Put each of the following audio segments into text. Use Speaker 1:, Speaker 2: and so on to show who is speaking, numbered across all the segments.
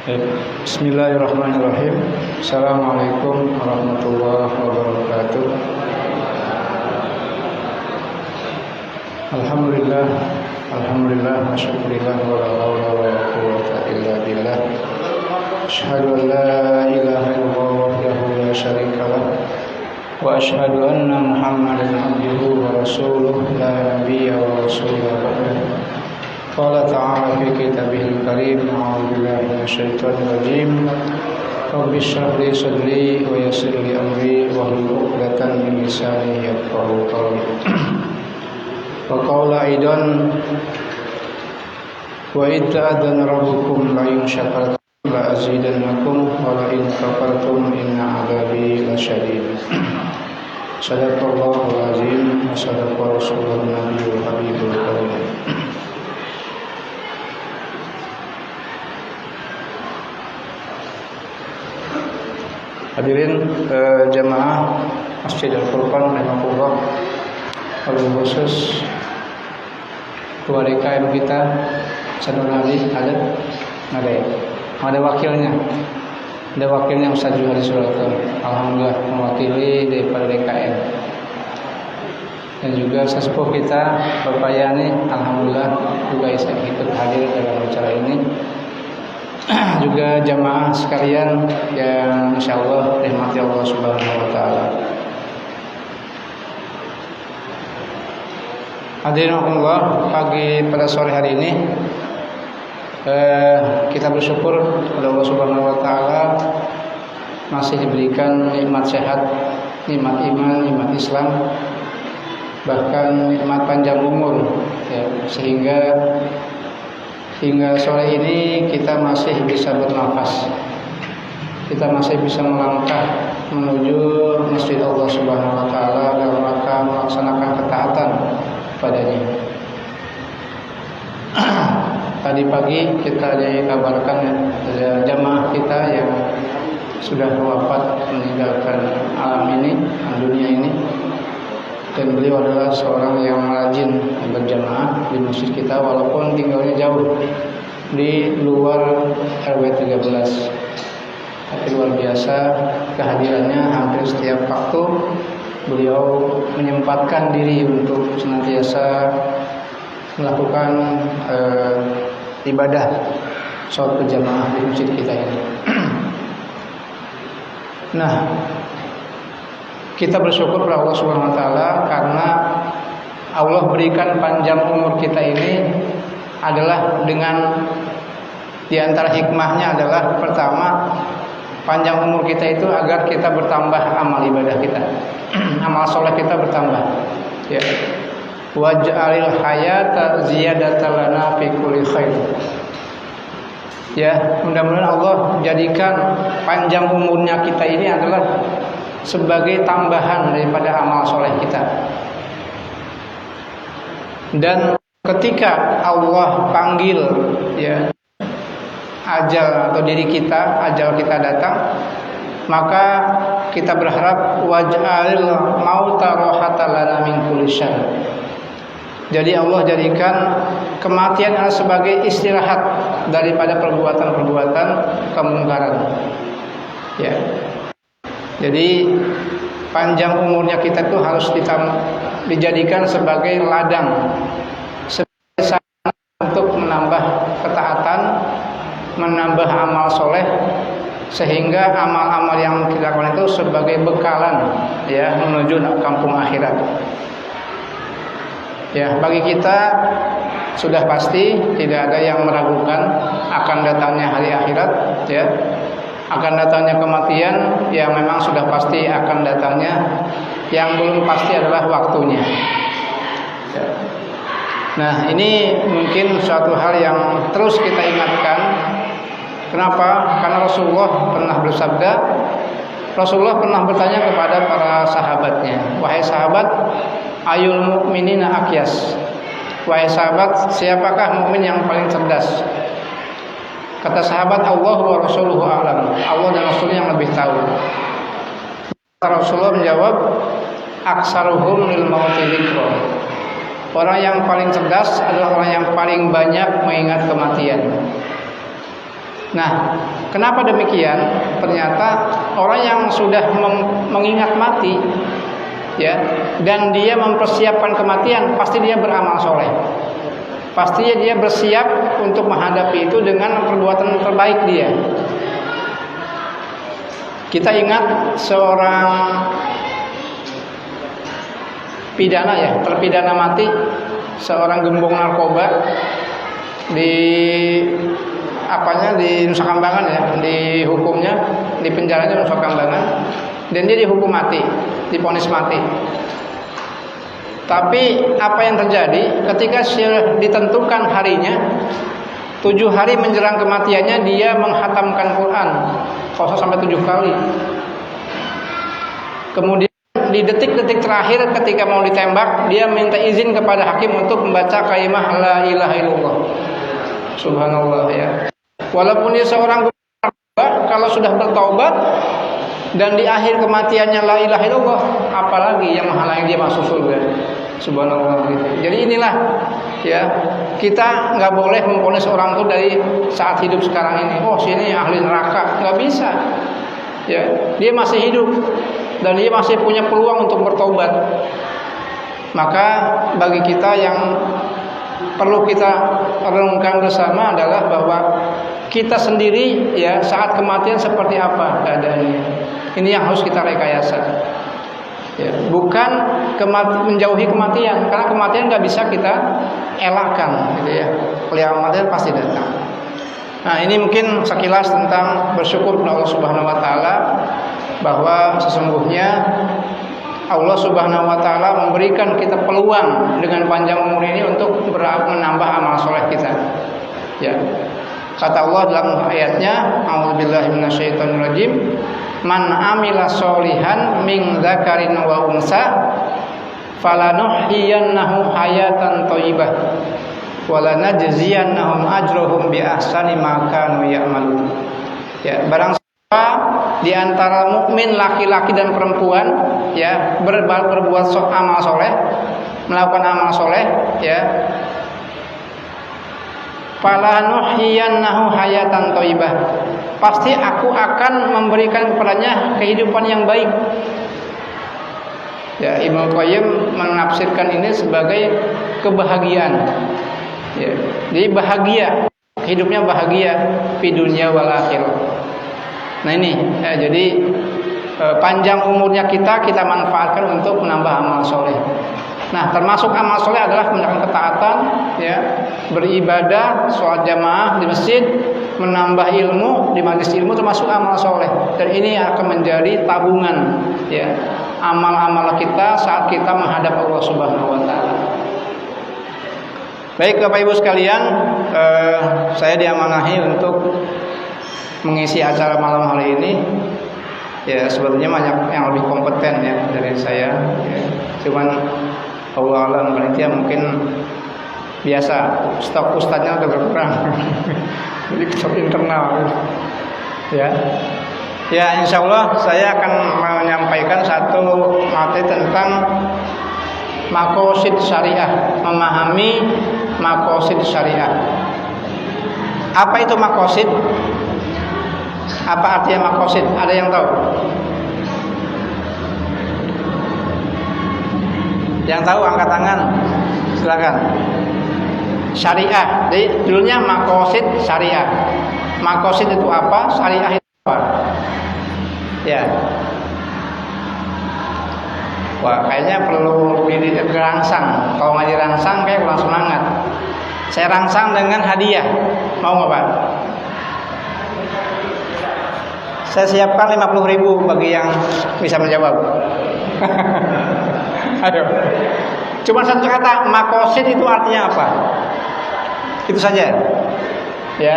Speaker 1: Bismillahirrahmanirrahim. Assalamualaikum warahmatullahi wabarakatuh. Alhamdulillah, masyaallah, wala haula wala quwwata illa billah. Asyhadu an la ilaha illallah wahdahu la syarika lah wa asyhadu anna Muhammadan abduhu wa rasuluh la nabiyya wa rasulullah ba'da. Qala ta'ala fi kitabihil karim, a'udzu billahi minasyaitonir rajim. Rabbi shrah li sadri wa yassir li amri wahlul 'uqdatam min lisani yafqahu qawli. Wa qala aidan wa itta'adana rabbukum la in syakartum la azidannakum wa la in kafartum inna 'adzabi lasyadid. Sadaqallahul azim wa sadaqa rasulun nabiyul habibul karim. Hadirin jamaah Masjidil Furqan rahimahullah, wabil khusus keluarga KM kita Sanur Ali ada wakilnya Ustaz Juhari Suratul, alhamdulillah mewakili daripada DKM, dan juga sesepuh kita Bapak Yani, alhamdulillah juga ikut hadir dalam acara ini. Juga jamaah sekalian yang insyaallah rahmati Allah Subhanahu wa taala. Hadirin Allah, pagi pada sore hari ini kita bersyukur kepada Allah Subhanahu wa taala masih diberikan nikmat sehat, nikmat iman, nikmat Islam, bahkan nikmat panjang umur ya, hingga sore ini kita masih bisa bernafas, kita masih bisa melangkah menuju masjid Allah Subhanahu wa taala dalam rangka melaksanakan ketaatan padanya. Tadi pagi kita dikabarkan ada jamaah kita yang sudah wafat meninggalkan alam ini, dunia ini. Dan beliau adalah seorang yang rajin berjamaah di masjid kita walaupun tinggalnya jauh di luar RW 13. Tapi luar biasa kehadirannya, hampir setiap waktu beliau menyempatkan diri untuk senantiasa melakukan ibadah sholat berjamaah di masjid kita ini. Nah, kita bersyukur kepada Allah Subhanahu wa taala karena Allah berikan panjang umur kita ini adalah dengan di antara hikmahnya adalah pertama, panjang umur kita itu agar kita bertambah amal ibadah kita. Amal soleh kita bertambah. Ya. Waj'alil hayata ziyadatan lana fi kulli khair. Ya, mudah-mudahan Allah jadikan panjang umurnya kita ini adalah sebagai tambahan daripada amal soleh kita. Dan ketika Allah panggil ya ajal atau diri kita, ajal kita datang, maka kita berharap waj'alil mauta rahatan lana min kulli syarr. Jadi Allah jadikan kematian adalah sebagai istirahat daripada perbuatan-perbuatan kemungkaran. Ya. Jadi panjang umurnya kita itu harus dijadikan sebagai ladang, sebagai sarana untuk menambah ketaatan, menambah amal soleh, sehingga amal-amal yang kita lakukan itu sebagai bekalan ya menuju kampung akhirat. Ya, bagi kita sudah pasti tidak ada yang meragukan akan datangnya hari akhirat ya. Akan datangnya kematian yang memang sudah pasti akan datangnya, yang belum pasti adalah waktunya. Nah, ini mungkin suatu hal yang terus kita ingatkan. Kenapa? Karena Rasulullah pernah bersabda, Rasulullah pernah bertanya kepada para sahabatnya, wahai sahabat, ayul mu'minina aqyas. Wahai sahabat, siapakah mukmin yang paling cerdas? Kata sahabat, Allah wa rasuluhu a'lam. Allah dan Rasulnya yang lebih tahu. Rasulullah menjawab, aksaruhum lil mauti dzikra. Orang yang paling cerdas adalah orang yang paling banyak mengingat kematian. Nah, Kenapa demikian? Ternyata orang yang sudah mengingat mati, ya, dan dia mempersiapkan kematian, pasti dia beramal soleh. Pastinya dia bersiap untuk menghadapi itu dengan perbuatan terbaik dia. Kita ingat seorang pidana, ya, terpidana mati, seorang gembong narkoba di Nusa Kambangan, ya, di hukumnya di penjara di Nusa Kambangan, dan dia dihukum mati, divonis mati. Tapi apa yang terjadi ketika ditentukan harinya, 7 hari menjelang kematiannya dia menghatamkan Quran, kalau sampai 7 kali. Kemudian di detik-detik terakhir ketika mau ditembak, dia minta izin kepada hakim untuk membaca kalimat la ilaha illallah. Subhanallah, ya. Walaupun dia seorang gembala, kalau sudah bertaubat dan di akhir kematiannya la ilaha illallah, apalagi yang menghalangi dia masuk surga. Subhanallah, gitu. Jadi inilah, ya, kita nggak boleh memvonis orang itu dari saat hidup sekarang ini. Oh, sini ahli neraka, nggak bisa. Ya, dia masih hidup dan dia masih punya peluang untuk bertobat. Maka bagi kita yang perlu kita renungkan bersama adalah bahwa kita sendiri, ya, saat kematian seperti apa keadaannya. Ini yang harus kita rekayasa, ya, bukan menjauhi kematian, karena kematian nggak bisa kita elakkan, gitu ya. Kematian pasti datang. Nah, ini mungkin sekilas tentang bersyukur kepada Allah Subhanahu Wa Taala, bahwa sesungguhnya Allah Subhanahu Wa Taala memberikan kita peluang dengan panjang umur ini untuk menambah amal soleh kita. Ya, kata Allah dalam ayatnya, A'udzubillahi minasyaitonirrajim, man amila sholihan min dzakarin wa unsa falanuhyiyannahu hayatan thayyibah walanajziyannahum ajrahum bi ahsani ma kanu ya'malun. Ya, barang siapa di antara mukmin laki-laki dan perempuan, ya, berbuat amal soleh, melakukan amal soleh, ya, falanuhyiyannahu hayatan thayyibah, pasti aku akan memberikan kepadanya kehidupan yang baik. Ya, Ibnu Qayyim menafsirkan ini sebagai kebahagiaan. Ya, jadi bahagia, hidupnya bahagia di dunia wal akhirah. Nah ini, ya, jadi panjang umurnya kita manfaatkan untuk menambah amal soleh. Nah, termasuk amal soleh adalah menjalankan ketaatan, ya, beribadah, sholat jamaah di masjid, menambah ilmu di majelis ilmu, termasuk amal soleh. Dan ini akan menjadi tabungan, ya, amal-amal kita saat kita menghadap Allah Subhanahu Wa Taala. Baik, Bapak Ibu sekalian, saya diamanahi untuk mengisi acara malam hari ini. Ya, sebetulnya banyak yang lebih kompeten, ya, dari saya, ya. Cuman Allah alam panitia mungkin biasa stok ustadznya udah berkurang. Jadi stok internal, ya. Ya, insya Allah saya akan menyampaikan satu materi tentang maqasid syariah, memahami maqasid syariah. Apa itu maqasid? Apa artinya maqasid? Ada yang tahu? Yang tahu angkat tangan, silakan. Syariah, jadi judulnya maqasid syariah. Maqasid itu apa? Syariah itu apa? Ya. Wah, kayaknya perlu dirangsang. Kalau nggak dirangsang, kayak kurang semangat. Saya rangsang dengan hadiah. Mau nggak, Pak? Saya siapkan 50.000 bagi yang bisa menjawab. Aduh. Cuma satu kata, maqasid itu artinya apa? Itu saja. Ya.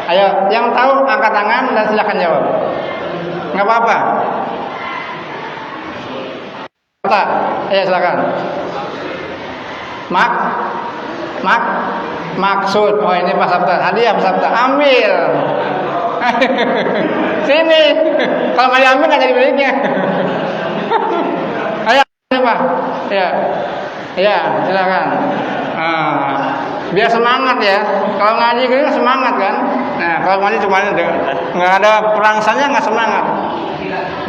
Speaker 1: Ayo, yang tahu angkat tangan dan silakan jawab. Enggak apa-apa. Kata, ayo silakan. Maksud. Oh, ini Pak Sabta. Hadiah Pak Sabta. Ambil. Sini. Kalau nggak diambil nggak jadi miliknya. Ayo, Pak. Ya, ya, silakan. Biar semangat, ya. Kalau ngaji gini semangat kan. Nah, kalau mandi cuma nggak ada perangsannya nggak semangat.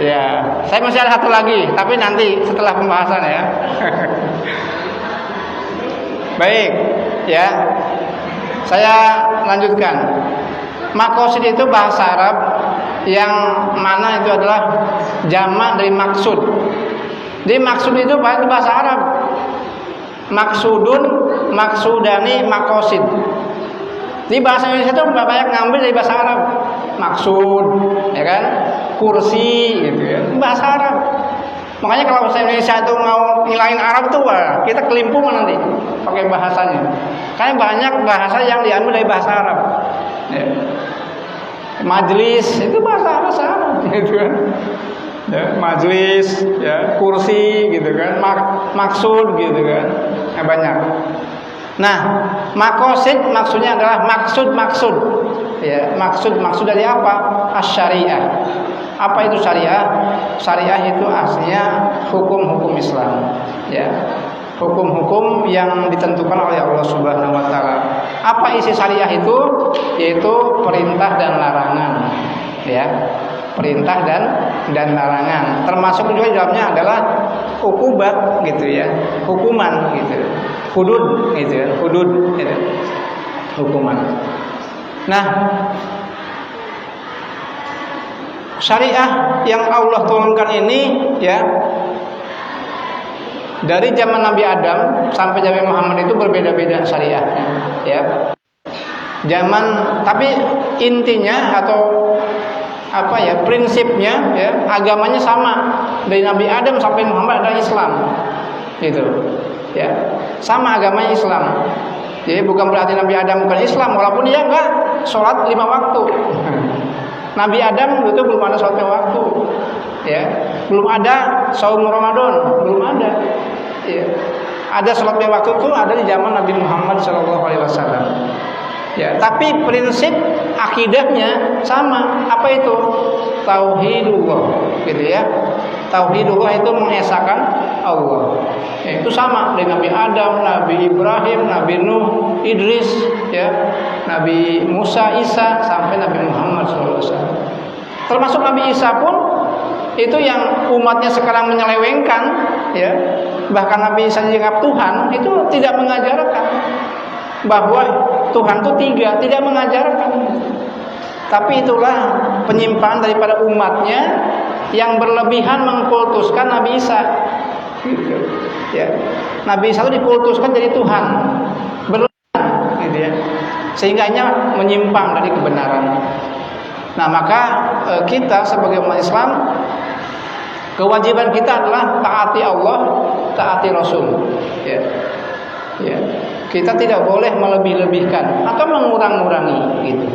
Speaker 1: Ya, saya masih ada satu lagi, tapi nanti setelah pembahasan ya. Baik, ya. Saya lanjutkan. Maqasid itu bahasa Arab yang mana itu adalah jamak dari maksud. Jadi maksud itu bahasa Arab. Maksudun, maksudani, maqasid. Di bahasa Indonesia itu banyak ngambil dari bahasa Arab. Maksud, ya kan? Kursi, gitu ya. Bahasa Arab. Makanya kalau bahasa Indonesia itu mau ngilangin Arab tuh, wah, kita kelimpungan nanti pakai bahasanya. Karena banyak bahasa yang diambil dari bahasa Arab. Ya. Majlis itu bahasa Arab, gitu kan? Ya, majlis, ya, kursi, gitu kan? Maksud, gitu kan? Ya, banyak. Nah, maqasid maksudnya adalah maksud. Ya, maksud dari apa? Asy-syariah. Apa itu syariah? Syariah itu aslinya hukum-hukum Islam. Ya. Hukum-hukum yang ditentukan oleh Allah Subhanahu wa taala. Apa isi syariah itu? Yaitu perintah dan larangan. Ya. Perintah dan larangan. Termasuk juga di dalamnya adalah uqubat gitu ya. Hukuman gitu. Hudud gitu ya. Hudud gitu. Hukuman. Nah, syariah yang Allah turunkan ini ya dari zaman Nabi Adam sampai zaman Muhammad itu berbeda-beda syariahnya ya. Tapi intinya atau apa ya, prinsipnya ya, agamanya sama dari Nabi Adam sampai Muhammad adalah Islam. Gitu. Ya. Sama agamanya Islam. Jadi bukan berarti Nabi Adam bukan Islam, walaupun dia enggak sholat 5 waktu. Nabi Adam itu belum ada sholat 5 waktu, ya, belum ada saum Ramadan, belum ada. Ya. Ada sholat 5 waktu itu ada di zaman Nabi Muhammad SAW. Ya, tapi prinsip akidahnya sama. Apa itu? Tauhidullah, gitu ya. Tauhidullah itu mengesahkan Allah. Ya, itu sama dari Nabi Adam, Nabi Ibrahim, Nabi Nuh, Idris, ya, Nabi Musa, Isa sampai Nabi Muhammad SAW. Termasuk Nabi Isa pun itu yang umatnya sekarang menyelewengkan, ya. Bahkan Nabi Isa dianggap Tuhan, itu tidak mengajarkan bahwa Tuhan itu 3, tidak mengajarkan. Tapi itulah penyimpangan daripada umatnya yang berlebihan mengkultuskan Nabi Isa. Gitu. Ya. Nabi Isa itu dikultuskan jadi Tuhan, berlebihan, gitu ya. Sehingga menyimpang dari kebenaran. Nah, maka kita sebagai umat Islam, kewajiban kita adalah taati Allah, taati Rasul. Ya. Ya. Kita tidak boleh melebih-lebihkan atau mengurang-urangi gitu.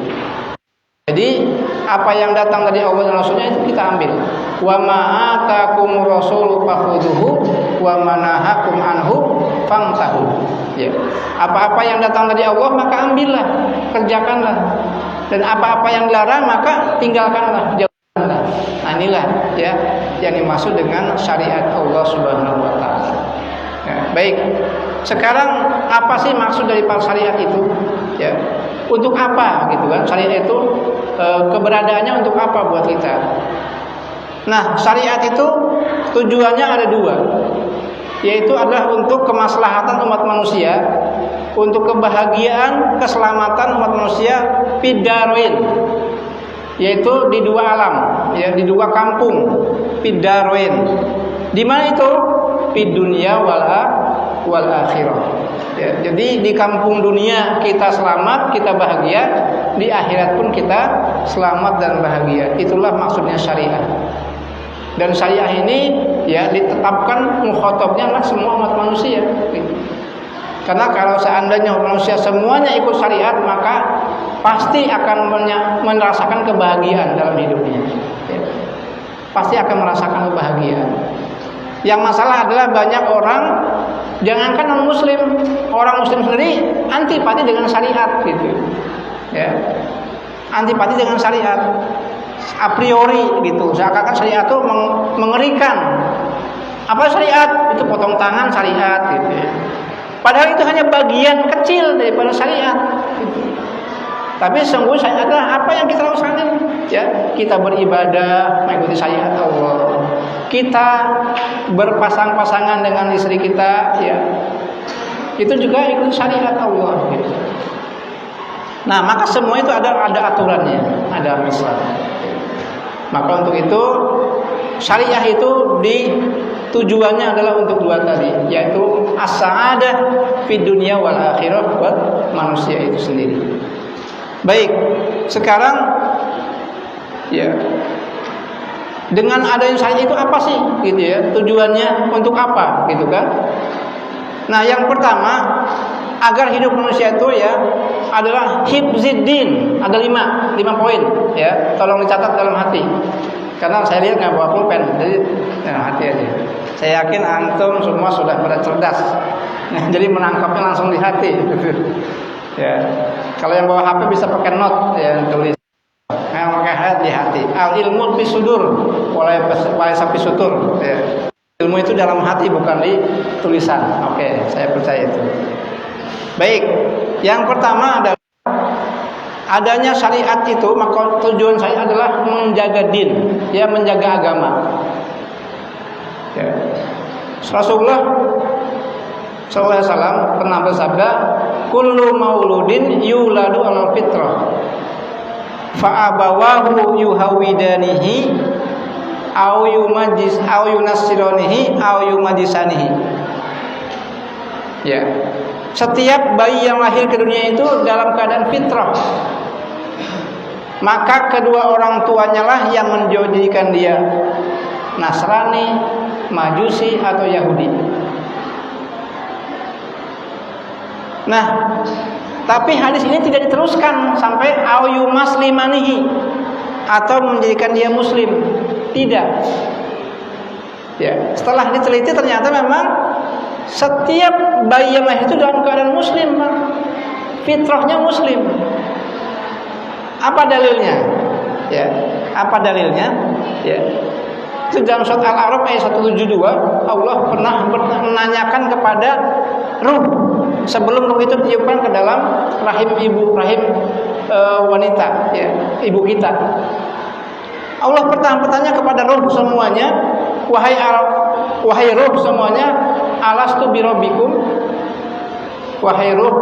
Speaker 1: Jadi apa yang datang dari Allah dan Rasulnya itu kita ambil. Wa ma atakumur rasulu fakhudhuhu wa ma nahakum anhu fantahu. Ya. Apa-apa yang datang dari Allah maka ambillah, kerjakanlah. Dan apa-apa yang dilarang maka tinggalkanlah, jauhkanlah. Nah, inilah ya yang dimaksud dengan syariat Allah Subhanahu wa taala. Ya, baik. Sekarang apa sih maksud dari syariat itu? Ya. Untuk apa gitu kan? Syariat itu keberadaannya untuk apa buat kita? Nah, syariat itu tujuannya ada 2. Yaitu adalah untuk kemaslahatan umat manusia, untuk kebahagiaan, keselamatan umat manusia fid darin. Yaitu di 2 alam, ya, di 2 kampung, fid darin. Di mana itu? Fid dunya wal akhirah. Ya, jadi di kampung dunia kita selamat, kita bahagia, di akhirat pun kita selamat dan bahagia. Itulah maksudnya syariah. Dan syariah ini ya ditetapkan mukhatabnya adalah semua umat manusia. Karena kalau seandainya manusia semuanya ikut syariat, maka pasti akan merasakan kebahagiaan dalam hidupnya. Ya. Pasti akan merasakan kebahagiaan. Yang masalah adalah banyak orang, jangankan non-muslim, orang muslim sendiri antipati dengan syariat gitu. Ya. Antipati dengan syariat a priori gitu. Seakan-akan syariat itu mengerikan. Apa syariat? Itu potong tangan syariat gitu ya. Padahal itu hanya bagian kecil daripada syariat gitu. Tapi sungguh syariat adalah apa yang kita lakukan ini. Ya, kita beribadah mengikuti syariat Allah. Kita berpasang-pasangan dengan istri kita, ya. Itu juga ikut syariat Allah gitu. Nah, maka semua itu ada aturannya, ada misal. Maka untuk itu syariah itu tujuannya adalah untuk dua tadi, yaitu as-sa'adah fid dunya wal akhirah buat manusia itu sendiri. Baik, sekarang ya dengan adanya syariat itu apa sih gitu ya? Tujuannya untuk apa gitu kan? Nah, yang pertama agar hidup manusia itu ya adalah hifziddin. Ada 5 poin ya. Tolong dicatat dalam hati. Karena saya lihat nggak bawa pulpen, jadi hati aja. Saya yakin antum semua sudah pada cerdas. Nah, jadi menangkapnya langsung di hati. Ya. Kalau yang bawa HP bisa pakai note ya, tulis. Yang pakai hati di hati. Al ilmu fi sudur, oleh sapi sutur. Ya. Ilmu itu dalam hati bukan di tulisan. Oke, saya percaya itu. Baik, yang pertama adalah adanya syariat itu, maka tujuan saya adalah menjaga din, ya, menjaga agama. Ya. Rasulullah SAW pernah bersabda, kullu mauludin yuladu alal fitrah, fa abawahu yuhawidanihi, au yunassiranihi, au yumajisanihi. Ya. Setiap bayi yang lahir ke dunia itu dalam keadaan fitrah, maka kedua orang tuanya lah yang menjadikan dia Nasrani, Majusi atau Yahudi. Nah, tapi hadis ini tidak diteruskan sampai au maslimanihi, atau menjadikan dia muslim. Tidak. Ya, setelah diteliti ternyata memang setiap bayi yang lahir itu dalam keadaan muslim, Pak. Fitrahnya muslim. Apa dalilnya? Ya, apa dalilnya? Ya. Itu dalam surat Al-A'raf ayat 172, Allah pernah menanyakan kepada ruh sebelum ruh itu ditiupkan ke dalam rahim ibu, rahim wanita, ya, ibu kita. Allah bertanya kepada ruh semuanya, wahai ruh semuanya, alastu birabbikum, wahai ruh,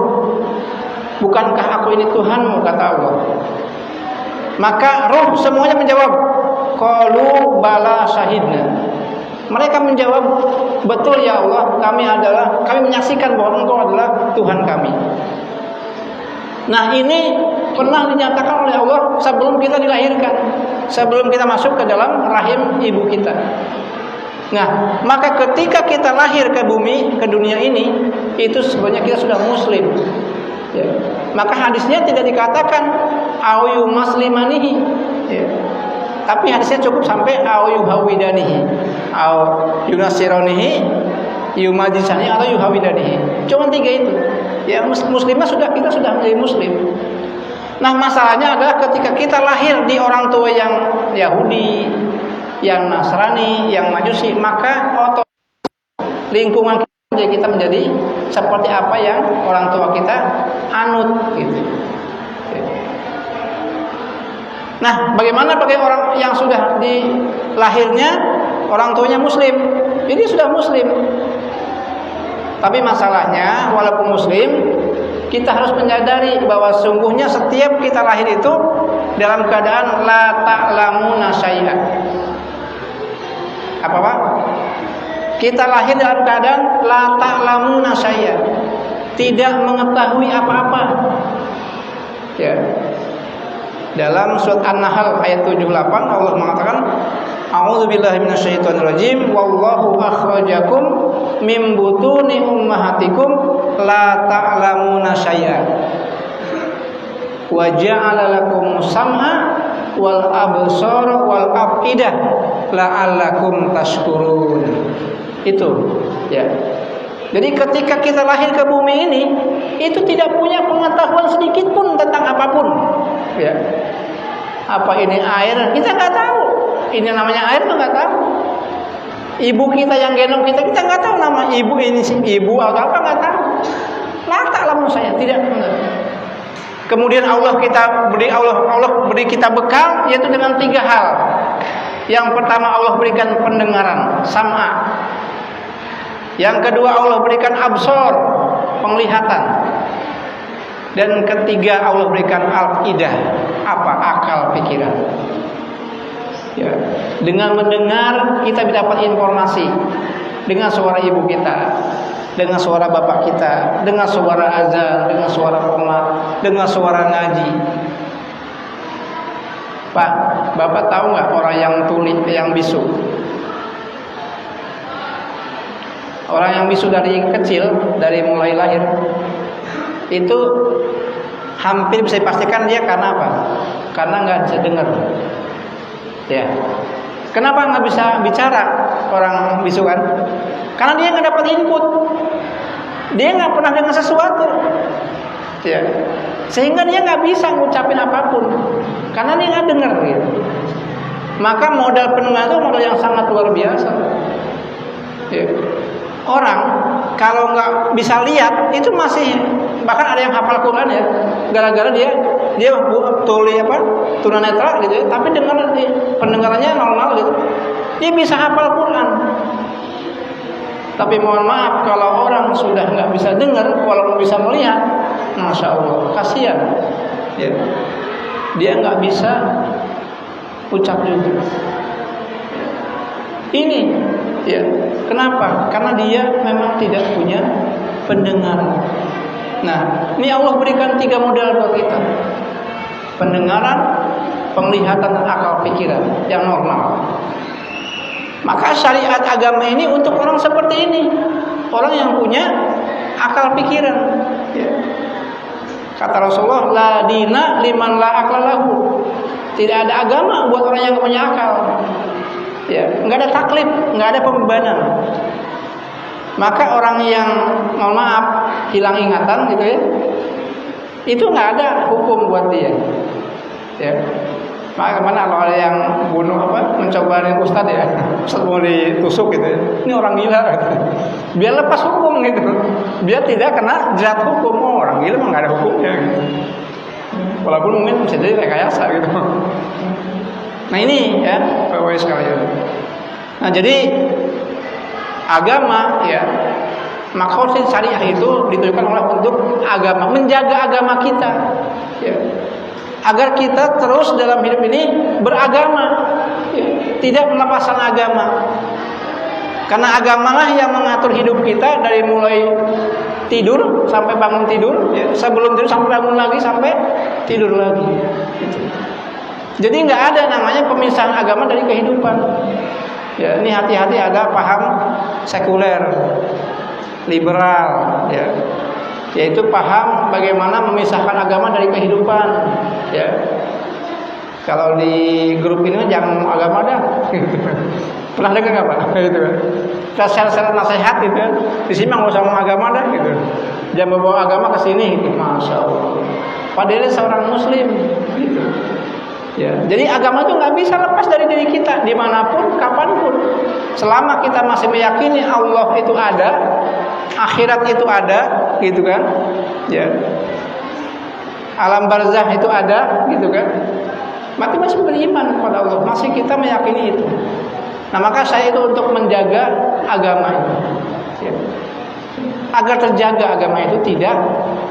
Speaker 1: bukankah aku ini Tuhanmu, kata Allah. Maka ruh semuanya menjawab, qalu bala syahidna. Mereka menjawab, betul ya Allah, kami menyaksikan bahwa Engkau adalah Tuhan kami. Nah, ini pernah dinyatakan oleh Allah sebelum kita dilahirkan, sebelum kita masuk ke dalam rahim ibu kita. Nah, maka ketika kita lahir ke bumi, ke dunia ini, itu sebenarnya kita sudah muslim. Ya. Maka hadisnya tidak dikatakan au maslimanihi. Ya. Tapi hadisnya cukup sampai au yuhawidanihi, au yunasironihi, yumajisani atau yuhawidanihi. Cuma 3 itu. Ya, muslimah kita sudah menjadi muslim. Nah, masalahnya adalah ketika kita lahir di orang tua yang Yahudi, yang Nasrani, yang Majusi, maka otomatis lingkungan kita menjadi seperti apa yang orang tua kita anut gitu. Nah, bagaimana bagi orang yang sudah di lahirnya orang tuanya muslim, jadi sudah muslim. Tapi masalahnya walaupun muslim, kita harus menyadari bahwa sungguhnya setiap kita lahir itu dalam keadaan la ta'lamuna syai'an. Apa Pak? Kita lahir dalam keadaan la ta'lamuna syai'an, tidak mengetahui apa-apa. Ya. Dalam surat An-Nahl ayat 78 Allah mengatakan, a'udzubillahi minasyaitonirrajim, wallahu akhrajakum mim butuni ummahatikum la ta'lamuna syai'an wa ja'ala lakum sam'a wal absara wal afidah la'allakum tashkurun. Itu ya. Jadi ketika kita lahir ke bumi ini, itu tidak punya pengetahuan sedikit pun tentang apapun. Ya. Apa ini air? Kita nggak tahu. Ini namanya air, kita nggak tahu. Ibu kita yang gendong kita nggak tahu nama ibu ini, ibu atau apa, nggak tahu. Lata lah menurut saya, tidak mengerti. Kemudian Allah beri kita bekal, yaitu dengan 3 hal. Yang pertama Allah berikan pendengaran, sam'a. Yang kedua Allah berikan absor, penglihatan. Dan ketiga Allah berikan al-idah, apa? Akal pikiran. Ya. Dengan mendengar kita dapat informasi, dengan suara ibu kita, dengan suara bapak kita, dengan suara azan, dengan suara qomat, dengan suara ngaji. Pak, Bapak tahu nggak orang yang tuli, yang bisu? Orang yang bisu dari kecil, dari mulai lahir, itu hampir bisa dipastikan dia karena apa? Karena nggak bisa dengar. Ya. Kenapa nggak bisa bicara orang bisu kan? Karena dia nggak dapat input, dia nggak pernah dengar sesuatu, ya. Sehingga dia nggak bisa ngucapin apapun, karena dia nggak dengar gitu. Maka modal pendengar itu modal yang sangat luar biasa. Ya. Orang kalau nggak bisa lihat itu masih, bahkan ada yang hafal Quran ya, gara-gara dia tunanetra gitu ya, tapi pendengarannya normal gitu, dia bisa hafal Quran. Tapi mohon maaf kalau orang sudah nggak bisa dengar walaupun bisa melihat, masya Allah, kasihan ya. Dia nggak bisa ucap juga. Ini ya, kenapa? Karena dia memang tidak punya pendengaran. Nah, ini Allah berikan 3 modal buat kita: pendengaran, penglihatan, dan akal pikiran yang normal. Maka syariat agama ini untuk orang seperti ini, orang yang punya akal pikiran. Ya. Kata Rasulullah, la dina liman la akla lahu. Tidak ada agama buat orang yang gak punya akal. Ya, nggak ada taklif, nggak ada pembebanan. Maka orang yang, mohon maaf, hilang ingatan gitu ya, itu nggak ada hukum buat dia. Ya. Maka kemana kalau ada yang bunuh mencoba nih Ustadz ya, Ustadz mau ditusuk gitu ya, ini orang gila gitu. Biar lepas hukum gitu, biar tidak kena jerat hukum. Oh, orang gila mah nggak ada hukumnya gitu. Walaupun mungkin bisa jadi rekayasa gitu. Nah ini ya Bapak sekalian. Nah jadi agama ya, maksud syariah itu ditujukan oleh untuk agama, menjaga agama kita ya, agar kita terus dalam hidup ini beragama ya, tidak melepaskan agama. Karena agamalah yang mengatur hidup kita dari mulai tidur sampai bangun tidur ya, sebelum tidur sampai bangun lagi sampai tidur lagi gitu. Jadi nggak ada namanya pemisahan agama dari kehidupan. Ya, ini hati-hati ada paham sekuler, liberal, ya, yaitu paham bagaimana memisahkan agama dari kehidupan. Ya, kalau di grup ini jangan agama dah. Pernah dengar nggak Pak? Gitu kan? Kita share nasihat gitu, disimak nggak usah ngomong agama dah gitu. Jangan bawa agama ke sini, gitu. Masya Allah. Padahal seorang Muslim, gitu. Ya, jadi agama itu nggak bisa lepas dari diri kita dimanapun, kapanpun. Selama kita masih meyakini Allah itu ada, akhirat itu ada, gitu kan? Ya, alam barzah itu ada, gitu kan? Maka masih beriman kepada Allah, masih kita meyakini itu. Nah, maka saya itu untuk menjaga agama itu, ya, agar terjaga agama itu tidak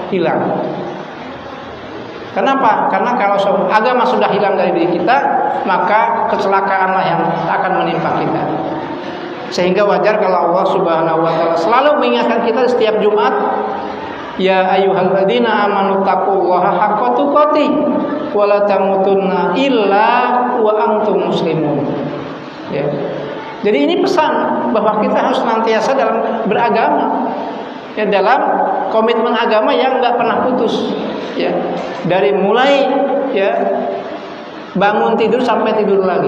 Speaker 1: hilang. Kenapa? Karena kalau agama sudah hilang dari diri kita, maka kecelakaanlah yang akan menimpa kita. Sehingga wajar kalau Allah Subhanahu wa taala selalu mengingatkan kita setiap Jumat, ya ayyuhalladzina amanu taqullaha haqqa tuqatih wa la tamutunna illa wa antum muslimun. Ya. Jadi ini pesan bahwa kita harus senantiasa dalam beragama. Ya, dalam komitmen agama yang nggak pernah putus, ya, dari mulai ya bangun tidur sampai tidur lagi.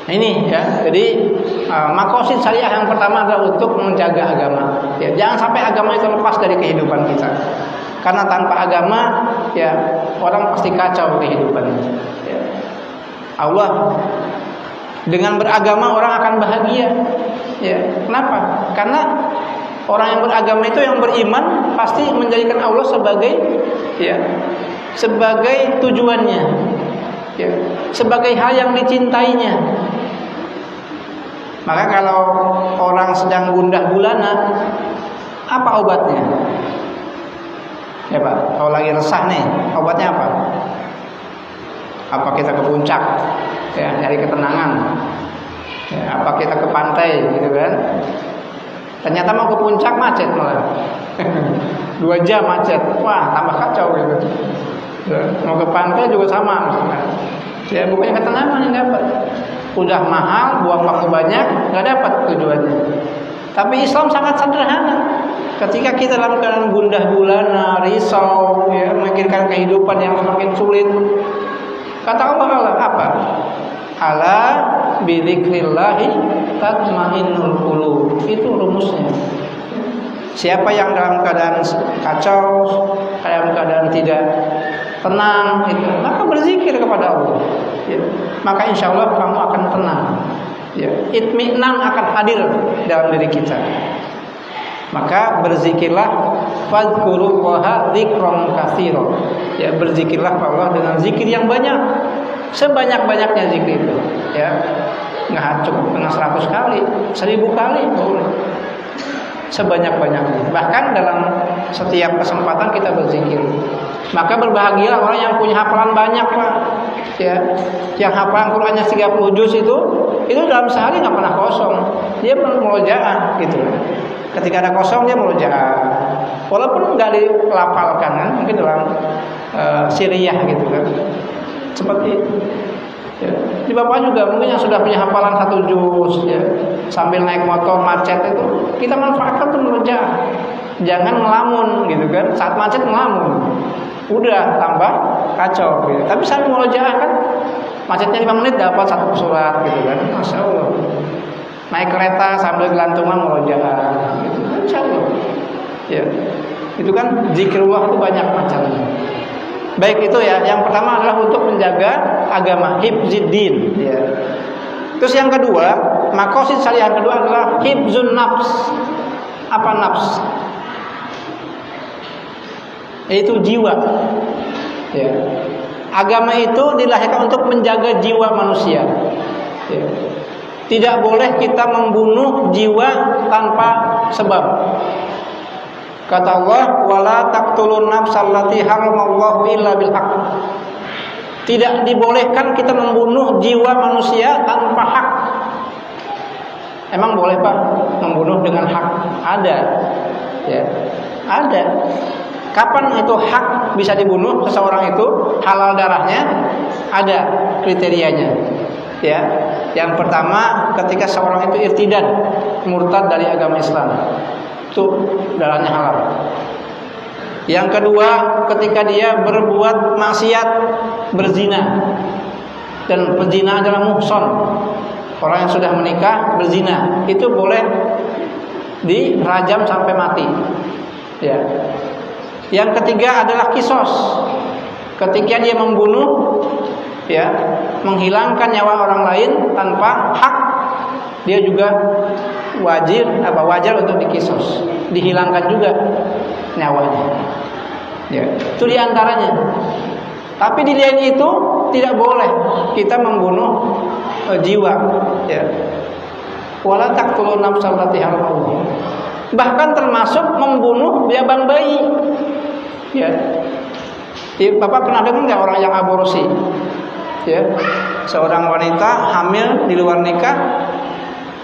Speaker 1: Nah, ini ya, jadi makosid syariah yang pertama adalah untuk menjaga agama. Ya, jangan sampai agama itu lepas dari kehidupan kita. Karena tanpa agama, ya orang pasti kacau kehidupannya. Ya. Allah dengan beragama orang akan bahagia. Ya, kenapa? Karena Orang yang beragama itu yang beriman pasti menjadikan Allah sebagai sebagai tujuannya, sebagai hal yang dicintainya. Maka kalau orang sedang gundah gulana, apa obatnya? Ya Pak, kalau lagi resah nih, obatnya apa? Apa kita ke puncak, nyari ketenangan? Apa kita ke pantai, gitu kan? Ternyata mau ke puncak macet malah, 2 jam macet, wah tambah kacau gitu. Mau ke pantai juga sama, bukannya ketenangan yang dapat. Udah mahal, buang waktu banyak, nggak dapat tujuannya. Tapi Islam sangat sederhana. Ketika kita dalam keadaan gundah gulana, risau, memikirkan kehidupan yang semakin sulit, kata Allah apa? Ala bidzikrillahi tatmainnul qulub. Itu rumusnya. Siapa yang dalam keadaan kacau, dalam keadaan tidak tenang, maka berzikir kepada Allah. Maka insya Allah kamu akan tenang. Itminan akan hadir dalam diri kita. Maka berzikirlah, fadzkurullaha dzikran katsiran. Berzikirlah Allah dengan zikir yang banyak, sebanyak-banyaknya zikir itu. Nggak cukup dengan 100 kali, 1000 kali boleh. Sebanyak-banyaknya. Bahkan dalam setiap kesempatan kita berzikir. Maka berbahagialah orang yang punya hafalan banyak, Pak. Yang hafalan Qur'annya 30 juz itu dalam sehari nggak pernah kosong. Dia murojaah gitu. Ketika ada kosong dia murojaah. Walaupun nggak dilafalkan kan, mungkin dalam siriyah gitu kan. Seperti itu. Di Bapak juga mungkin yang sudah punya hafalan 1 juz, sambil naik motor macet itu kita manfaatkan untuk murojaah. Jangan melamun gitu kan. Saat macet melamun, udah tambah kacau gitu. Tapi saat murojaah kan macetnya 5 menit dapat 1 surat gitu kan. Masya Allah. Naik kereta sambil gelantungan murojaah gitu. Insya Allah. Itu kan zikrullah itu banyak macamnya. Baik itu yang pertama adalah untuk menjaga agama, hifziddin. Terus yang kedua, maqasid syariah kedua adalah hifzun nafs. Apa nafs? Yaitu jiwa. Agama itu dilahirkan untuk menjaga jiwa manusia. Tidak boleh kita membunuh jiwa tanpa sebab. Kata Allah, wala taqtulun nafsal lati haramallahu illa bil haqq. Tidak dibolehkan kita membunuh jiwa manusia tanpa hak. Emang boleh Pak membunuh dengan hak? Ada. Ada. Kapan itu hak bisa dibunuh seseorang itu? Halal darahnya ada kriterianya. Yang pertama ketika seorang itu irtidad, murtad dari agama Islam. Itu darahnya halal. Yang kedua, ketika dia berbuat maksiat, berzina. Dan berzina adalah muhson. Orang yang sudah menikah berzina, itu boleh dirajam sampai mati. Yang ketiga adalah kisos. Ketika dia membunuh, menghilangkan nyawa orang lain tanpa hak, dia juga wajar untuk dikisos, dihilangkan juga nyawanya. Itu diantaranya. Tapi di lain itu tidak boleh kita membunuh jiwa. Wala taqtulun nafsal lati haramallahu. Bahkan termasuk membunuh biabang bayi. Bapak pernah dengar nggak orang yang aborsi? Seorang wanita hamil di luar nikah,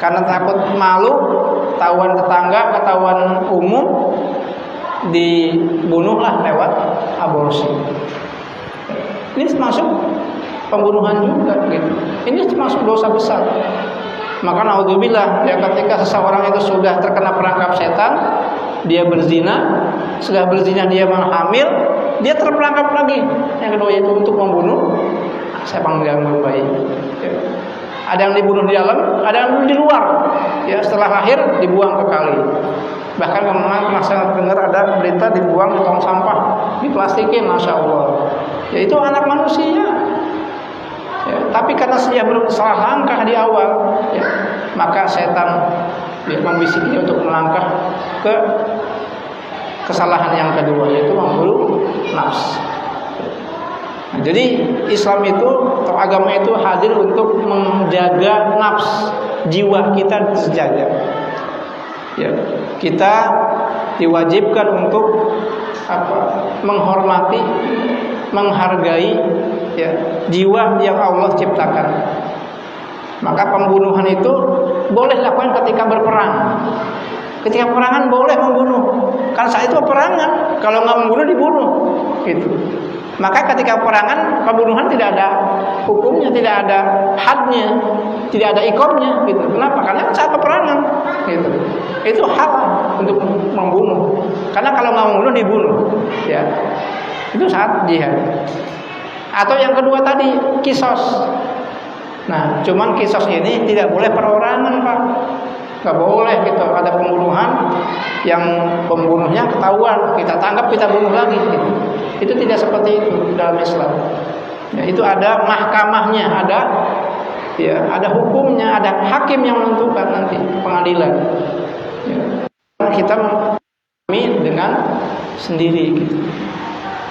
Speaker 1: karena takut malu, ketahuan tetangga, ketahuan umum, dibunuhlah lewat aborsi. Ini termasuk pembunuhan juga gitu. Ini termasuk dosa besar. Maka naudzubillah, ketika seseorang itu sudah terkena perangkap setan, dia berzina, sudah berzina dia hamil, dia terperangkap lagi. Yang kedua yaitu untuk membunuh, saya panggil bayi. Ada yang dibunuh di dalam, ada yang di luar. Setelah lahir dibuang ke kali. Bahkan kemarin pernah saya dengar ada berita dibuang di tong sampah, diplastikin, masya Allah. Itu anak manusia. Tapi karena dia salah langkah di awal, maka setan membisiki dia untuk melangkah ke kesalahan yang kedua, yaitu membunuh nafs. Nah, jadi Islam itu atau agama itu hadir untuk menjaga nafs, jiwa kita terjaga. Ya, kita diwajibkan untuk menghormati, menghargai ya, jiwa yang Allah ciptakan. Maka pembunuhan itu boleh dilakukan ketika berperang. Ketika perangan boleh membunuh. Kan saat itu peperangan. Kalau nggak membunuh dibunuh. Gitu. Maka ketika perangan pembunuhan tidak ada hukumnya, tidak ada hadnya, tidak ada iqamnya. Gitu. Kenapa? Karena saat peperangan. Gitu. Itu hal untuk membunuh. Karena kalau nggak membunuh dibunuh. Ya. Itu saat jihad. Atau yang kedua tadi kisos. Nah, cuman kisos ini tidak boleh perorangan, Pak. Gak boleh gitu. Ada pembunuhan yang pembunuhnya ketahuan, kita tangkap, kita bunuh lagi gitu. Itu tidak seperti itu dalam Islam. Ya, itu ada mahkamahnya, ada hukumnya, ada hakim yang menentukan nanti pengadilan. Ya. Kita memahami dengan sendiri gitu.